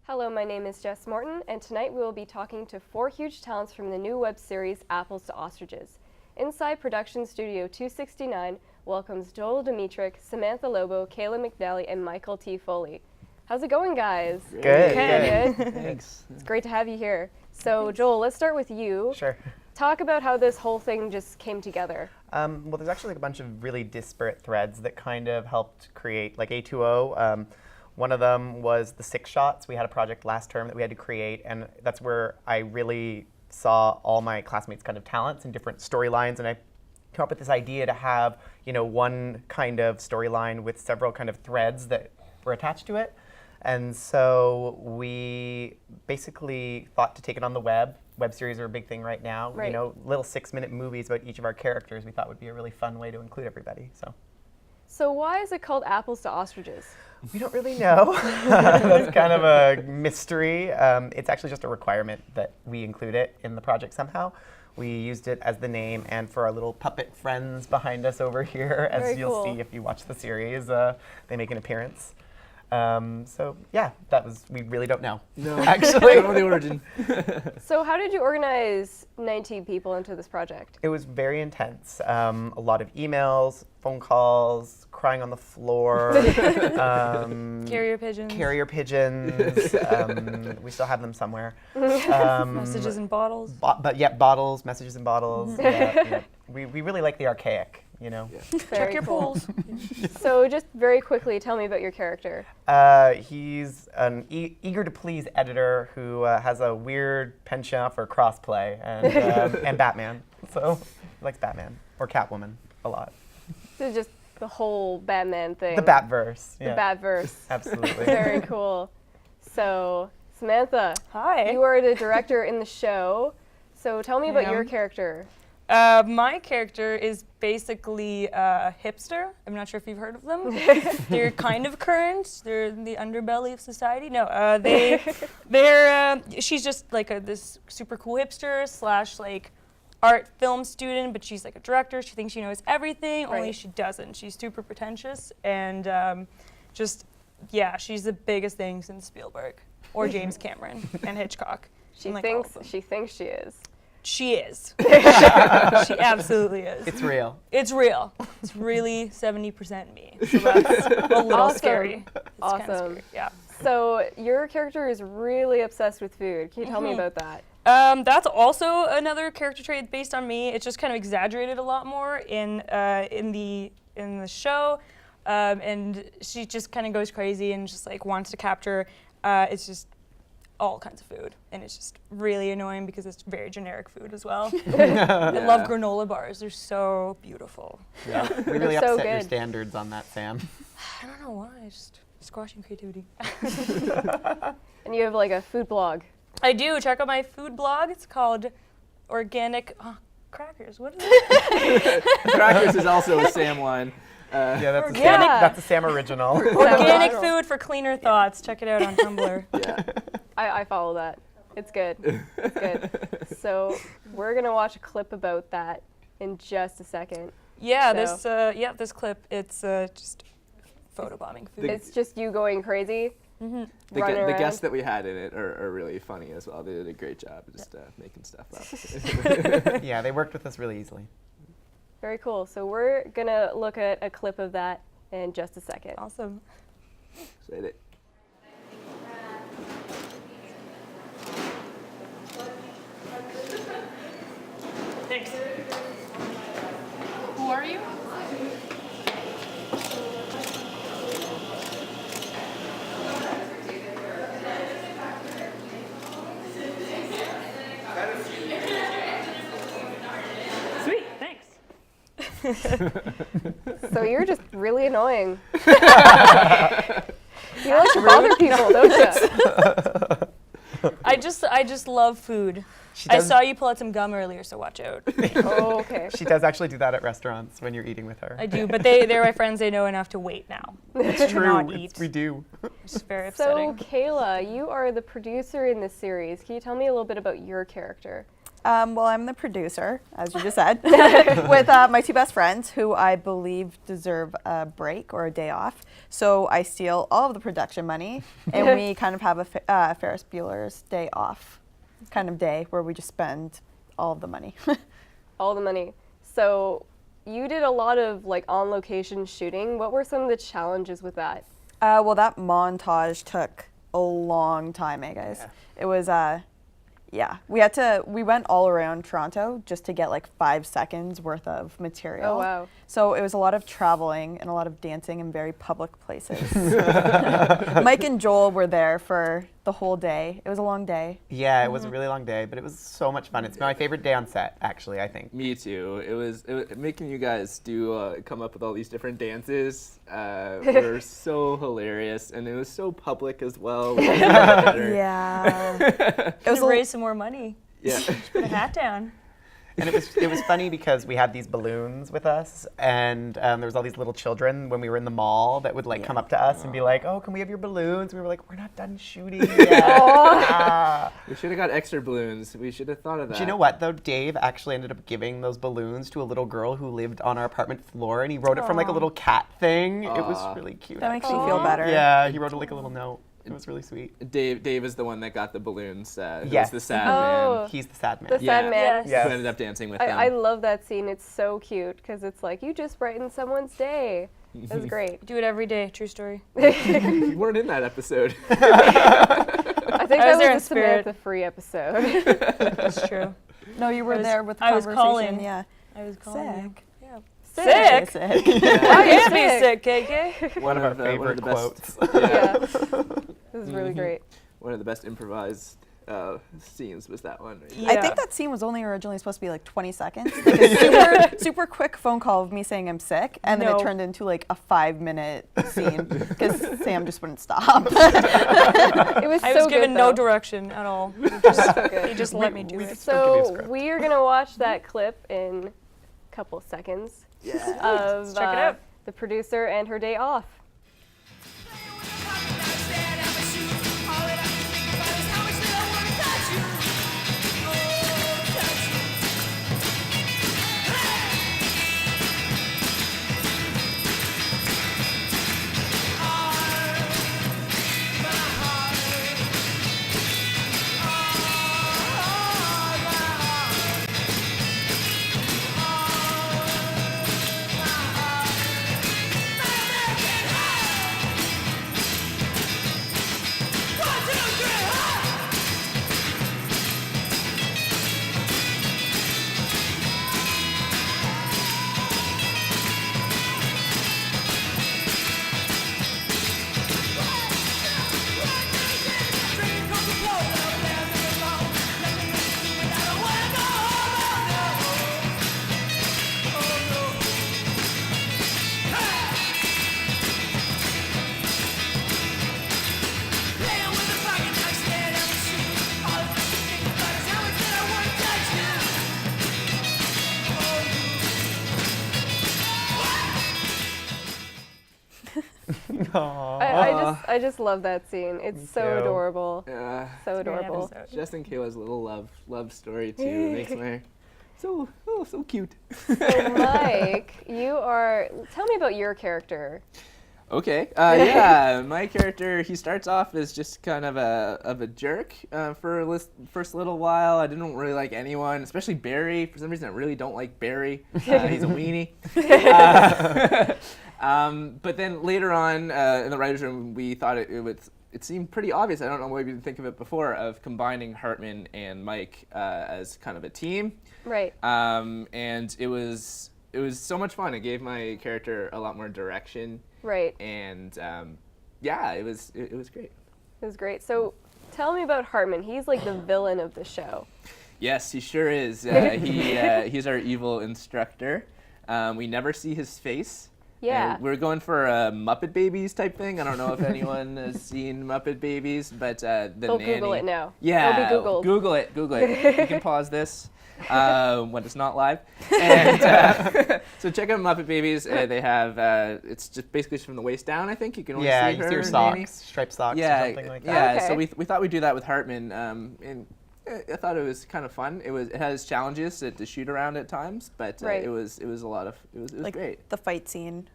Hello, my name is Jess Morton, and tonight we will be talking to four huge talents from the new web series Apples to Ostriches. Inside Production Studio 269 welcomes Joel Dimitrick, Samantha Lobo, Kayla McNally, and Michael T. Foley. How's it going, guys? Good. Thanks. It's great to have you here. So, Joel, let's start with you. Sure. Talk about how this whole thing just came together. Well, there's actually like a bunch of really disparate threads that kind of helped create like A2O. One of them was the 6 shots. We had a project last term that we had to create, and that's where I really saw all my classmates' kind of talents and different storylines, and I came up with this idea to have, one kind of storyline with several kind of threads that were attached to it. And so we basically thought to take it on the web. Web series are a big thing right now. Right. Little 6-minute movies about each of our characters we thought would be a really fun way to include everybody. So why is it called Apples to Ostriches? We don't really know. That's kind of a mystery. It's actually just a requirement that we include it in the project somehow. We used it as the name and for our little puppet friends behind us over here, as Very you'll cool. see if you watch the series. They make an appearance. We really don't know. No, Actually. I don't know the origin. So how did you organize 19 people into this project? It was very intense. A lot of emails, phone calls, crying on the floor. Carrier pigeons. Carrier pigeons. We still have them somewhere. Messages in bottles. Bottles, messages in bottles. Yeah. We really like the archaic, Very Check your cool. polls. So just very quickly, tell me about your character. He's an eager to please editor who has a weird penchant for crossplay and Batman. So he likes Batman or Catwoman a lot. This is just the whole Batman thing. The Batverse. The Yeah. Batverse. Absolutely. Very cool. So, Samantha, Hi. you are the director in the show. So tell me about Yeah. your character. My character is basically a hipster. I'm not sure if you've heard of them. They're kind of current. They're the underbelly of society. No, she's just like this super cool hipster slash like art film student, but she's like a director. She thinks she knows everything, only Right. she doesn't. She's super pretentious and she's the biggest thing since Spielberg or James Cameron and Hitchcock. She and, like, all of thinks them. she is. She is. She absolutely is. It's real. It's real. It's really 70% me. So that's a little Awesome. scary. It's kinda Awesome. scary, yeah. So your character is really obsessed with food. Can you tell me about that? That's also another character trait based on me. It's just kind of exaggerated a lot more in the show, and she just kind of goes crazy and just like wants to capture. It's just all kinds of food, and it's just really annoying because it's very generic food as well. I love granola bars. They're so beautiful. Yeah. We really So upset your good. standards on that, Sam. I don't know why. Just squashing creativity. And you have like a food blog. I do. Check out my food blog. It's called Organic Crackers. What is it? Crackers is also a Sam line. Yeah, that's a Yeah. Sam, that's a Sam original. Organic viral. food for cleaner thoughts. Check it out on Tumblr. Yeah. I follow that. It's good. It's good. So we're gonna watch a clip about that in just a second. Yeah, So- this clip. It's just photobombing food. It's just you going crazy. The running around. guests that we had in it are really funny as well. They did a great job just making stuff up. Yeah, they worked with us really easily. Very cool. So we're gonna look at a clip of that in just a second. Awesome. Say it. Thanks. Who are you? Sweet. Thanks. So you're just really annoying. You like to bother people, don't you? I just love food. She I does- saw you pull out some gum earlier, so watch out. Oh, okay. She does actually do that at restaurants when you're eating with her. I do, but they're my friends. They know enough to wait now. It's true. not eat. We do. It's very So upsetting. Kayla, you are the producer in this series. Can you tell me a little bit about your character? Well, I'm the producer, as you just said, with my two best friends who I believe deserve a break or a day off. So I steal all of the production money, and we kind of have a Ferris Bueller's Day Off kind of day where we just spend all of the money. All the money. So you did a lot of like on-location shooting. What were some of the challenges with that? Well, that montage took a long time, guys. Yeah. It was, we went all around Toronto just to get like 5 seconds worth of material. Oh, wow. So it was a lot of traveling and a lot of dancing in very public places. Mike and Joel were there for the whole day. It was a long day. Yeah, it was a really long day, but it was so much fun. It's my favorite day on set, actually, I think. Me too. It was making you guys come up with all these different dances. Were so hilarious, and it was so public as well. Yeah. It was raise some more money. Yeah. Put a hat down. And it was funny because we had these balloons with us, and there was all these little children when we were in the mall that would like come up to us and be like, "Oh, can we have your balloons?" And we were like, "We're not done shooting yet." We should have got extra balloons. We should have thought of that. Do you know what though? Dave actually ended up giving those balloons to a little girl who lived on our apartment floor, and he wrote it from like a little cat thing. It was really cute. That makes me actually. feel better. Yeah, he wrote like a little note. It was really sweet. Dave is the one that got the balloons. Who Yes. was the sad Oh. man. He's the sad man. The sad man. Yes. Who ended up dancing with them. I love that scene. It's so cute because it's like you just brightened someone's day. It was great. Do it every day. True story. You weren't in that episode. I think I was that there in was the spirit. Samantha Free episode. That's true. No, you were there with the I was conversation. calling. Yeah. I was calling. Sick. Yeah. Sick. Sick. I am be sick, KK. One of our one favorite the best, quotes. Yeah. It was really great. One of the best improvised scenes was that one. Right? I think that scene was only originally supposed to be like 20 seconds. Like a super quick phone call of me saying I'm sick, and then No. it turned into like a 5-minute scene because Sam just wouldn't stop. It was I so was given good, no though. direction at all. So good. He just let me do it. Don't give me a So script. we are gonna watch that clip in a couple seconds of Let's check it out. the producer and her day off. I just love that scene. It's so too. adorable. Yeah. So Great adorable. episode. Justin Kayla's little love story too makes my so cute. So Mike, tell me about your character. Okay. Yeah, my character, he starts off as just kind of a jerk for first little while. I didn't really like anyone, especially Barry. For some reason, I really don't like Barry. He's a weenie. But then later on in the writer's room, we thought it seemed pretty obvious. I don't know why we didn't think of it before, of combining Hartman and Mike as kind of a team. Right. And it was so much fun. It gave my character a lot more direction. Right. And yeah, it was great. It was great. So tell me about Hartman. He's like the villain of the show. Yes, he sure is. He's our evil instructor. We never see his face. Yeah. We're going for a Muppet Babies type thing. I don't know if anyone has seen Muppet Babies, but the They'll nanny. Google it now. Yeah. It'll be Googled. Google it. You can pause this when it's not live. And so check out Muppet Babies. They have it's just basically from the waist down. I think you can only see you her see your nanny. socks, striped socks, Yeah, or something like that. yeah. Okay. So we thought we'd do that with Hartman, and I thought it was kind of fun. It has challenges to shoot around at times, but Right. it was a lot of it was Like great. the fight scene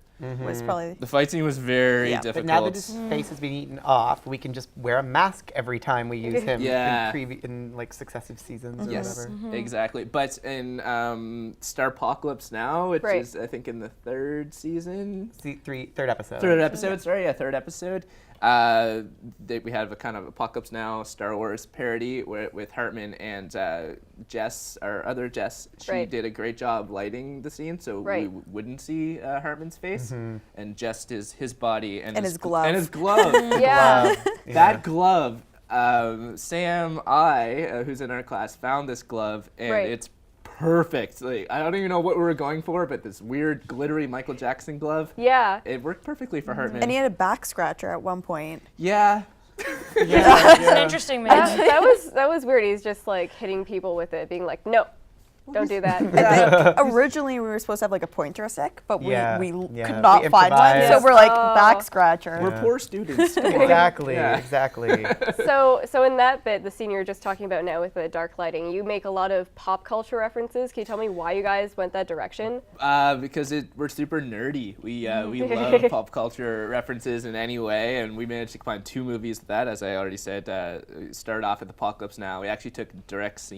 was probably. The fight scene was very Yeah. difficult. But now that his face has been eaten off, we can just wear a mask every time we use him Yeah. in like successive seasons or Yes, whatever. exactly. But in Starpocalypse Now, which Right. is I think in the third season, Third episode. third episode. Sorry, yeah, third episode. We have a kind of Apocalypse Now Star Wars parody with Hartman and Jess, our other Jess. She Right. did a great job lighting the scene, so Right. we wouldn't see Hartman's face, and just his body and his glove. and his glove. Yeah. That glove. Sam who's in our class, found this glove, and Right. it's perfect. Like, I don't even know what we were going for, but this weird glittery Michael Jackson glove. Yeah. It worked perfectly for Hartman. And he had a back scratcher at one point. Yeah. He's an interesting man. That was weird. He's just like hitting people with it, being like, no, don't do that. Originally, we were supposed to have like a pointer stick, but we Yeah, could yeah. not We find one, so improvised. we're like Oh. back scratcher. We're poor students. Exactly. Yeah. Exactly. So in that bit, the scene you were just talking about now with the dark lighting, you make a lot of pop culture references. Can you tell me why you guys went that direction? Because we're super nerdy. We love pop culture references in any way, and we managed to find 2 movies with that. As I already said, started off with Apocalypse Now. We actually took direct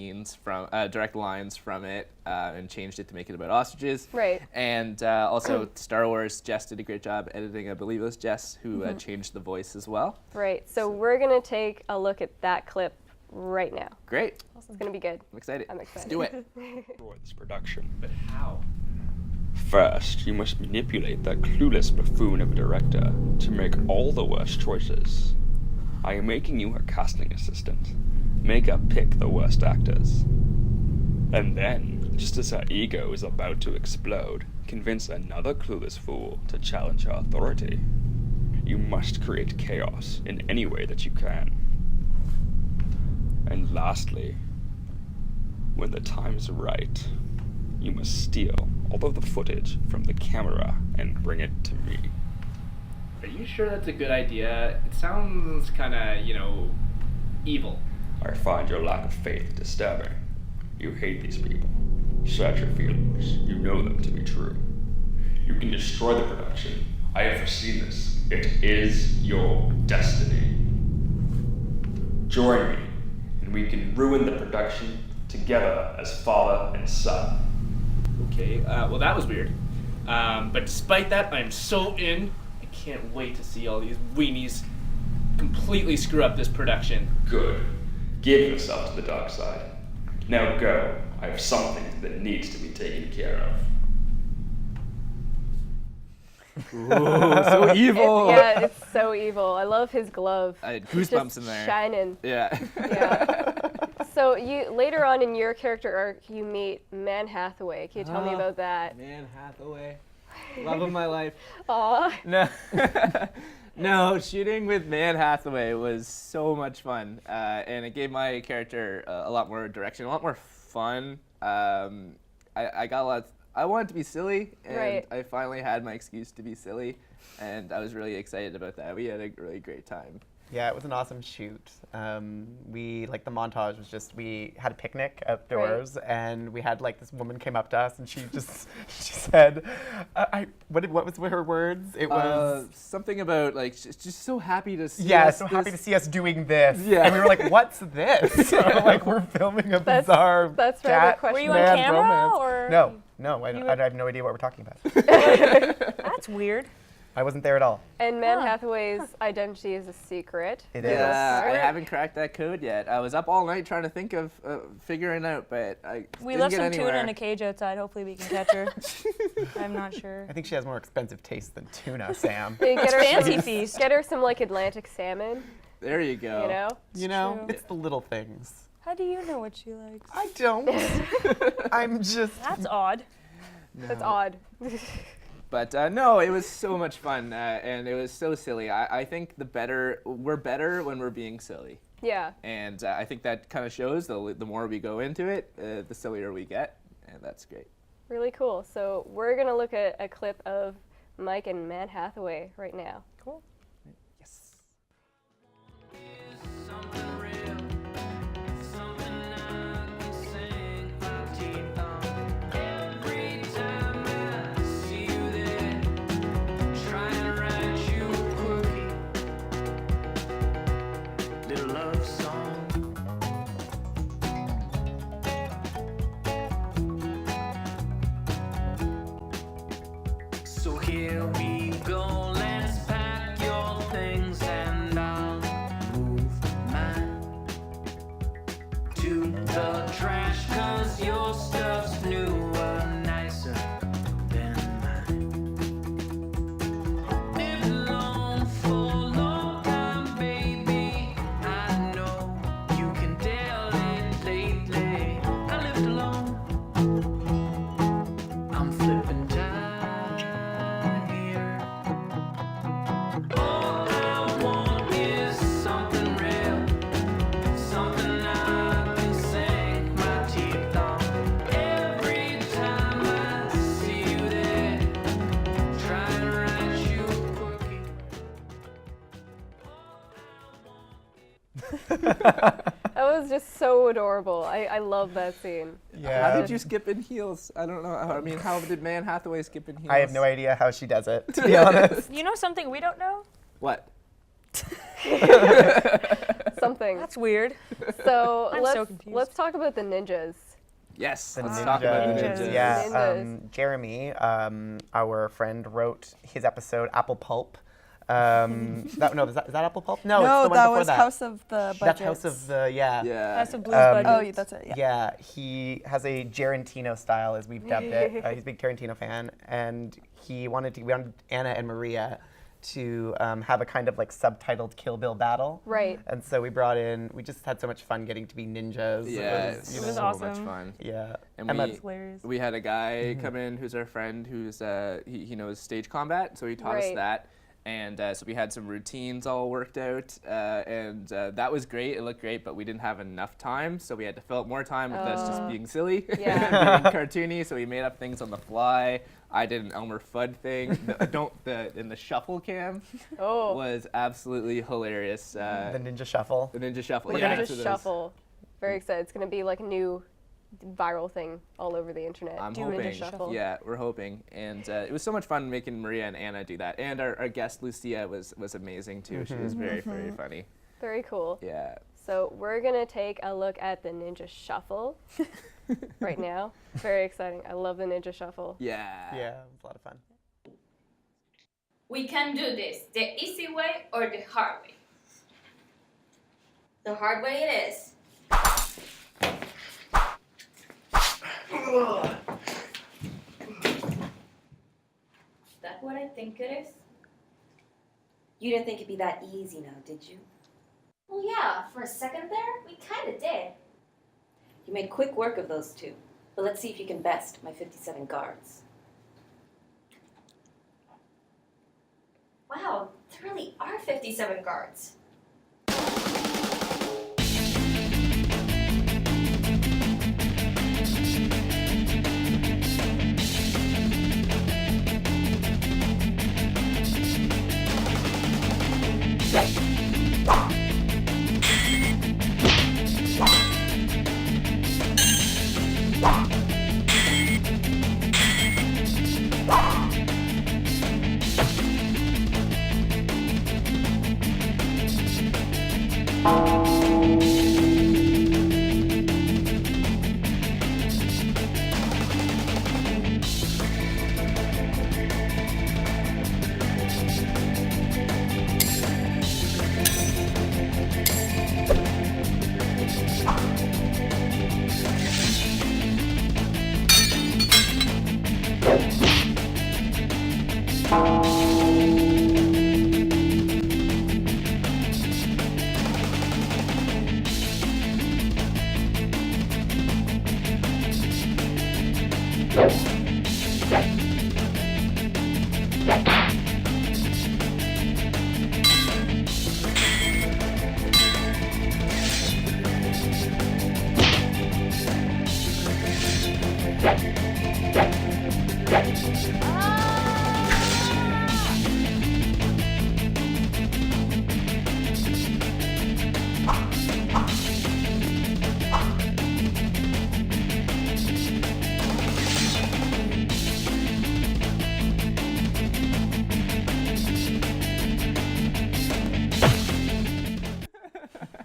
lines from it and changed it to make it about ostriches. Right. And also Star Wars. Jess did a great job editing. I believe it was Jess who changed the voice as well. Right. So we're gonna take a look at that clip right now. Great. It's gonna be good. I'm excited. I'm Let's excited. do it. For this production. But how? First, you must manipulate that clueless buffoon of a director to make all the worst choices. I am making you her casting assistant. Make her pick the worst actors. And then, just as her ego is about to explode, convince another clueless fool to challenge her authority. You must create chaos in any way that you can. And lastly, when the time's right, you must steal all of the footage from the camera and bring it to me. Are you sure that's a good idea? It sounds kind of, evil. I find your lack of faith disturbing. You hate these people. Search your feelings. You know them to be true. You can destroy the production. I have foreseen this. It is your destiny. Join me, and we can ruin the production together as father and son. Okay, well that was weird. But despite that, I'm so in. I can't wait to see all these weenies completely screw up this production. Good. Give yourself to the dark side. Now go. I have something that needs to be taken care of. Ooh, so evil. Yeah, it's so evil. I love his glove. I had It's goosebumps just in there. Shining. Yeah. Yeah. So you later on in your character arc, you meet Man Hathaway. Can you tell me about that? Man Hathaway. Love of my life. Aw. No. No, shooting with Man Hathaway was so much fun. And it gave my character a lot more direction, a lot more fun. I got a lot. I wanted to be silly, and Right. I finally had my excuse to be silly, and I was really excited about that. We had a really great time. Yeah, it was an awesome shoot. The montage was just, we had a picnic outdoors, and we had this woman came up to us, and she said, what was her words? It was Something about she's just so happy to see yeah, us. so happy to see us doing this. Yeah. And we were like, what's this? We're filming a That's- bizarre that's rather cat questionable. Were you on man camera, romance. or- No, I have no idea what we're talking about. That's weird. I wasn't there at all. And Man Hathaway's identity is a secret. It is. Yeah, I Smart. haven't cracked that code yet. I was up all night trying to think of figuring out, but I We didn't left get some anywhere. tuna in a cage outside. Hopefully we can catch her. I'm not sure. I think she has more expensive taste than tuna, Sam. They get her Fancy some, feast. Get her some Atlantic salmon. There you go. You know. You know, true. it's the little things. How do you know what she likes? I don't. I'm just. That's odd. That's odd. But no, it was so much fun, and it was so silly. I think we're better when we're being silly, Yeah. and I think that kind of shows. The more we go into it, the sillier we get, and that's great. Really cool. So we're gonna look at a clip of Mike and Man Hathaway right now. Cool. Yes. Something real, something little love song. So here we go, let's pack your things and I'll move mine to the trash, 'cause your stuff's newer, nicer than mine. Lived alone for a long time, baby. I know you can tell it lately. I lived alone. I'm flipping time here. All I want is something real, something I can sink my teeth on. Every time I see you there, try and write you a quirky. That was just so adorable. I love that scene. How did you skip in heels? I don't know. I mean, how did Anne Hathaway skip in heels? I have no idea how she does it, to be honest. You know something we don't know? What? Something. That's weird. So I'm so confused. let's talk about the ninjas. Yes, The let's talk about the ninjas. ninjas. Yeah, Ninjas. Jeremy, our friend, wrote his episode Apple Pulp. Is that Apple Pulp? No, it's No, the one that before was that. House of the Budgets. That's House of the, yeah. Yeah. House of Blues Um, Budget. Oh, yeah, that's it. Yeah. Yeah, he has a Tarantino style, as we've dubbed it. He's a big Tarantino fan, and we wanted Anna and Maria to have a kind of like subtitled Kill Bill battle. Right. And so we just had so much fun getting to be ninjas. Yeah, you it know, was so much awesome. fun. Yeah. And that's Hilarious. we had a guy come in who's our friend who's he knows stage combat, so he taught us Right. that. And so we had some routines all worked out, and that was great. It looked great, but we didn't have enough time, so we had to fill up more time with us just being silly, Yeah. being cartoony. So we made up things on the fly. I did an Elmer Fudd thing. In the shuffle cam Oh. was absolutely hilarious. the Ninja Shuffle. The Ninja Shuffle. We're yeah, gonna so just those- shuffle. Very excited. It's gonna be like a new viral thing all over the internet. I'm Doing hoping. a shuffle. Yeah, we're hoping. And it was so much fun making Maria and Anna do that. And our guest Lucia was amazing too. She was very, very funny. Very cool. Yeah. So we're gonna take a look at the Ninja Shuffle right now. Very exciting. I love the Ninja Shuffle. Yeah. Yeah, it was a lot of fun. We can do this the easy way or the hard way. The hard way it is. Is that what I think it is? You didn't think it'd be that easy now, did you? Well, yeah, for a second there, we kind of did. You made quick work of those two. But let's see if you can best my 57 guards. Wow, there really are 57 guards.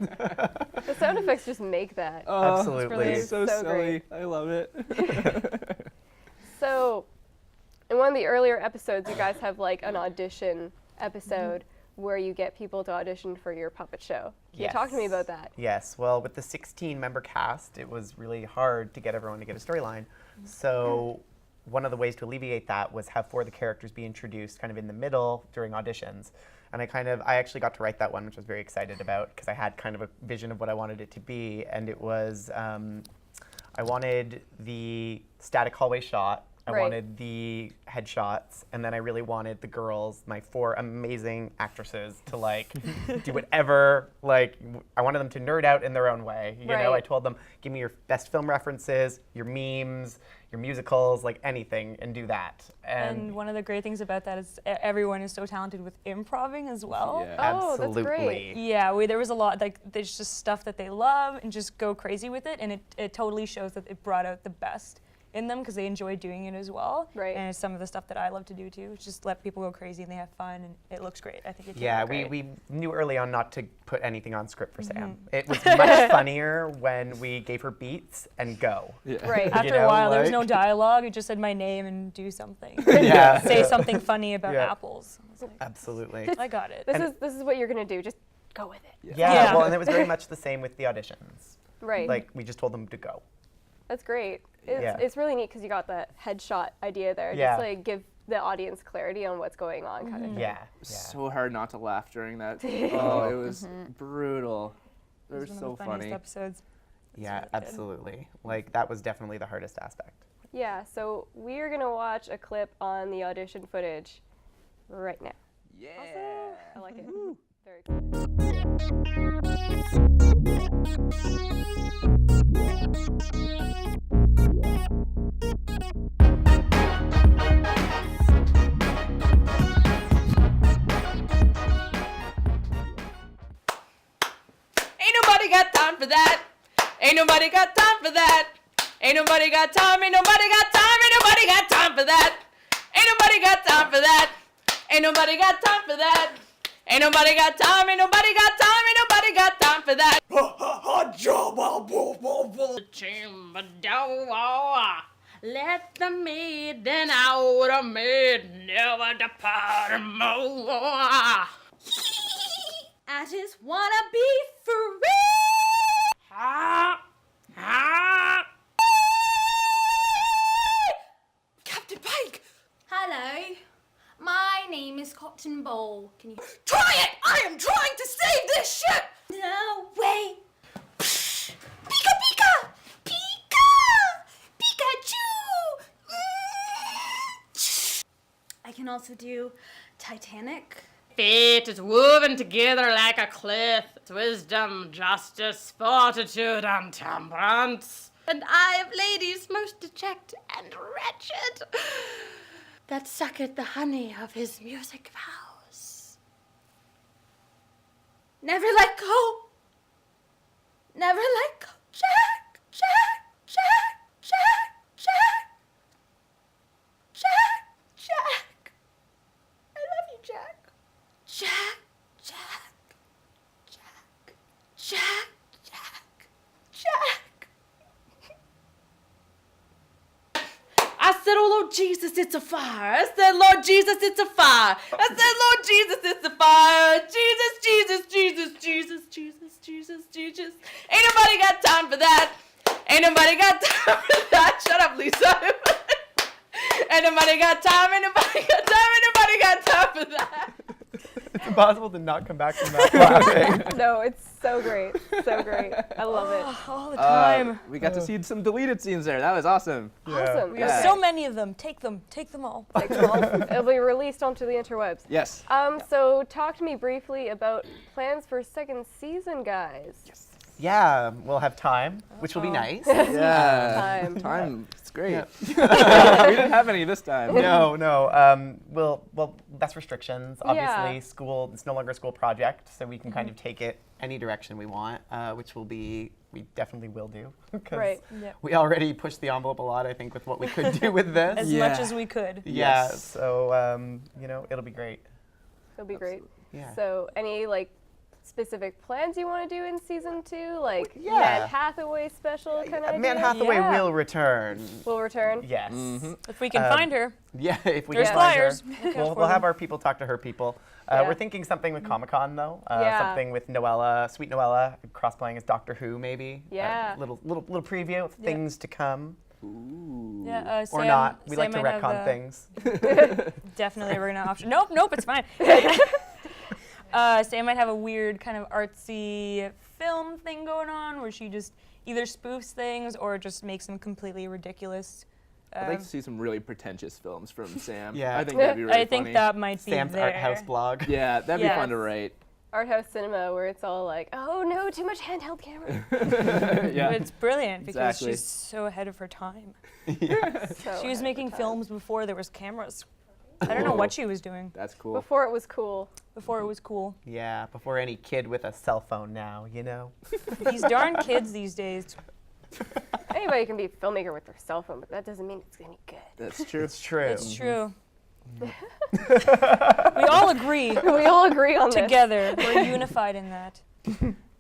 The sound effects just make that. Oh, Absolutely. It's so So silly. great. I love it. So, in one of the earlier episodes, you guys have like an audition episode where you get people to audition for your puppet show. Can you talk to me Yes. about that? Yes, well, with the 16-member cast, it was really hard to get everyone to get a storyline. So one of the ways to alleviate that was have 4 of the characters be introduced kind of in the middle during auditions. And I actually got to write that one, which I was very excited about because I had kind of a vision of what I wanted it to be. And it was, I wanted the static hallway shot. I Right. wanted the headshots, and then I really wanted the girls, my 4 amazing actresses, to like do whatever. Like I wanted them to nerd out in their own way. You know, I Right. told them, give me your best film references, your memes, your musicals, like anything, and do that. And one of the great things about that is everyone is so talented with improving as well. Yeah. Oh, that's great. absolutely. Yeah, there was a lot, like, there's just stuff that they love and just go crazy with it, and it totally shows that it brought out the best in them because they enjoy doing it as well. Right. And it's some of the stuff that I love to do too. It's just let people go crazy and they have fun, and it looks great. I think it Yeah, turned out we great. knew early on not to put anything on script for Mm-hmm. Sam. It was much funnier when we gave her beats and go. Yeah. Right. After know, a while, there was no like- dialogue. It just said my name and do something. Yeah. Say something funny about Yeah. apples. I was like, Absolutely. I got it. This is what you're gonna do. Just go with it. Yeah, Yeah. well, and it was very much the same with the auditions. Right. Like, we just told them to go. That's great. It's, Yeah. it's really neat because you got that headshot idea there. Yeah. Just like give the audience clarity on what's going on, kind of thing. Yeah. So hard not to laugh during that. Oh, it was brutal. They It were was one so of the funniest funny. episodes. Yeah, really good. absolutely. Like, that was definitely the hardest aspect. Yeah. So we are gonna watch a clip on the audition footage right now. Yeah. I like it. Very excited. Ain't nobody got time for that. Ain't nobody got time for that. Ain't nobody got time. Ain't nobody got time. Ain't nobody got time for that. Ain't nobody got time for that. Ain't nobody got time for that. Ain't nobody got time. Ain't nobody got time. Ain't nobody got time for that. Chamber door. Let the maiden out of maid never depart more. I just wanna be free. Captain Pike! Hello, my name is Cotton Ball. Can you? Try it! I am trying to save this ship! No way. Pika Pika, Pika, Pikachu. I can also do Titanic. Fate is woven together like a cliff. It's wisdom, justice, fortitude, and temperance. And I of ladies most dejected and wretched, that sucketh the honey of his music vows. Never let go. Never let go. Jack, Jack, Jack, Jack, Jack. Jack, Jack. I love you, Jack. Jack, Jack, Jack, Jack, Jack, Jack. I said, oh Lord Jesus, it's a fire. I said, Lord Jesus, it's a fire. I said, Lord Jesus, it's a fire. Jesus, Jesus, Jesus, Jesus, Jesus, Jesus, Jesus. Ain't nobody got time for that. Ain't nobody got time for that. Shut up, Lisa. Ain't nobody got time. Ain't nobody got time. Ain't nobody got time for that. It's impossible to not come back from that laughing. No, it's so great. So great. I love it. All the time. We got to see some deleted scenes there. That was awesome. Awesome. We have Yeah. so many of them. Take them all. Take them all. It'll be released onto the interwebs. Yes. So talk to me briefly about plans for second season, guys. Yeah, we'll have time, which will be nice. Yeah. Time. It's great. we didn't have any this time. No. Well, that's restrictions. Obviously, Yeah. school. It's no longer a school project, so we can kind of take it any direction we want, which we definitely will do. 'Cause Right. Yeah. we already pushed the envelope a lot, I think, with what we could do with this. As Yeah. much as we could. Yeah. Yes. So it'll be great. It'll be great. Yeah. So any like specific plans you want to do in season 2? Like yeah. Anne Hathaway special kind of Man idea? Hathaway Yeah. will return. Will return? Yes. If we can find her. Yeah, if we There's can find flyers. her. We'll have our people talk to her people. Yeah. We're thinking something with Comic-Con, though. Yeah. Something with Noella, Sweet Noella, cross-playing as Doctor Who, maybe. Yeah. Little preview of things to come. Yeah, Or Sam, not. We Sam like to might have, retcon things. Definitely, we're gonna option. Nope, it's fine. Sam might have a weird kind of artsy film thing going on where she just either spoofs things or just makes them completely ridiculous. I'd like to see some really pretentious films from Sam. Yeah. I think that'd be really I think funny. that might be Sam's there. art house blog. Yeah, that'd be Yes. fun to write. Art house cinema where it's all like, oh no, too much handheld camera. Yeah. But it's brilliant because Exactly. she's so ahead of her time. So She was making films before there was cameras. I don't know what she was doing That's cool. before it was cool. before it was cool. Yeah, before any kid with a cell phone now, you know? These darn kids these days. Anybody can be a filmmaker with their cell phone, but that doesn't mean it's gonna be good. That's true. It's true. It's true. We all agree We all agree on this. together. We're unified in that.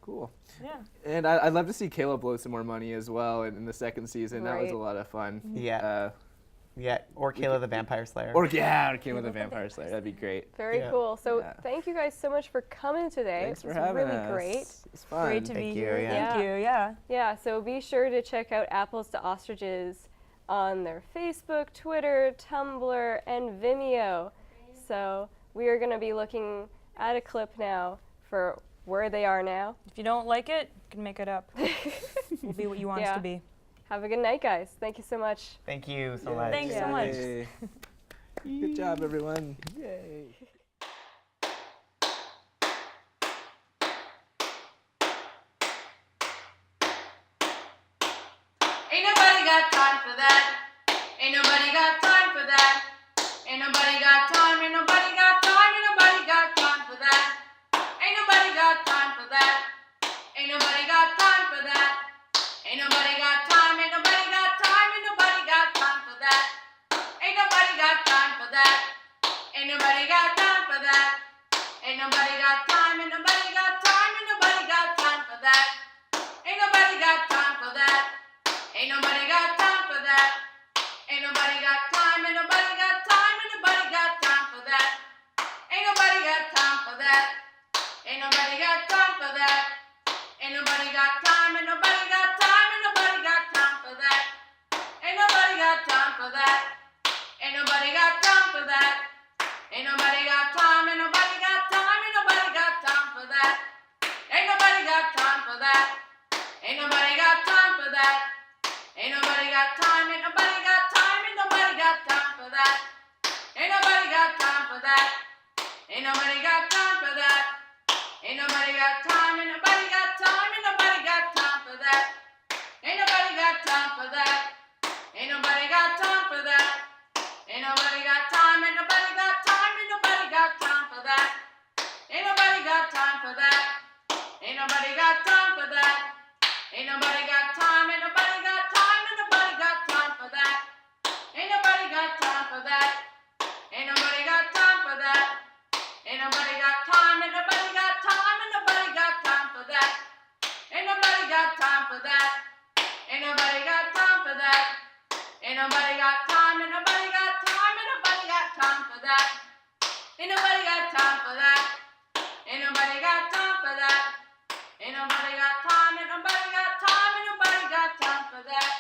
Cool. Yeah. And I'd love to see Caleb blow some more money as well in the second season. That was Right. a lot of fun. Yeah. Yeah, or Kayla the Vampire Slayer. Or Caleb the Vampire Slayer. That'd be great. Very Yeah. cool. So Yeah. thank you guys so much for coming today. Thanks for It was having really us. great. It's fun. Great to be Thank you, here. yeah. Thank you. Yeah. Yeah, so be sure to check out Apples to Ostriches on their Facebook, Twitter, Tumblr, and Vimeo. So we are going to be looking at a clip now for where they are now. If you don't like it, you can make it up. We'll be what you want us Yeah. to be. Have a good night, guys. Thank you so much. Thank you so much. Thanks so much. Yay. Good job, everyone. Yay. Ain't nobody got time for that. Ain't nobody got time for that. Ain't nobody got time. Ain't nobody got time. Ain't nobody got time for that. Ain't nobody got time for that. Ain't nobody got time for that. Ain't nobody got time. Ain't nobody got time. Ain't nobody got time for that. Ain't nobody got time for that. Ain't nobody got time for that. Ain't nobody got time. Ain't nobody got time. Ain't nobody got time for that. Ain't nobody got time for that. Ain't nobody got time for that. Ain't nobody got time. Ain't nobody got time. Ain't nobody got time for that. Ain't nobody got time for that. Ain't nobody got time for that. Ain't nobody got time. Ain't nobody got time. Ain't nobody got time for that. Ain't nobody got time for that. Ain't nobody got time for that. Ain't nobody got time. Ain't nobody got time. Ain't nobody got time for that. Ain't nobody got time for that. Ain't nobody got time for that. Ain't nobody got time. Ain't nobody got time. Ain't nobody got time for that. Ain't nobody got time for that. Ain't nobody got time for that. Ain't nobody got time. Ain't nobody got time. Ain't nobody got time for that. Ain't nobody got time for that. Ain't nobody got time for that. Ain't nobody got time. Ain't nobody got time. Ain't nobody got time for that. Ain't nobody got time for that. Ain't nobody got time for that. Ain't nobody got time. Ain't nobody got time. Ain't nobody got time for that. Ain't nobody got time for that. Ain't nobody got time for that. Ain't nobody got time. Ain't nobody got time. Ain't nobody got time for that. Ain't nobody got time for that. Ain't nobody got time for that. Ain't nobody got time. Ain't nobody got time. Ain't nobody got time for that. Ain't nobody got time for that. Ain't nobody got time for that. Ain't nobody got time. Ain't nobody got time. Ain't nobody got time for that.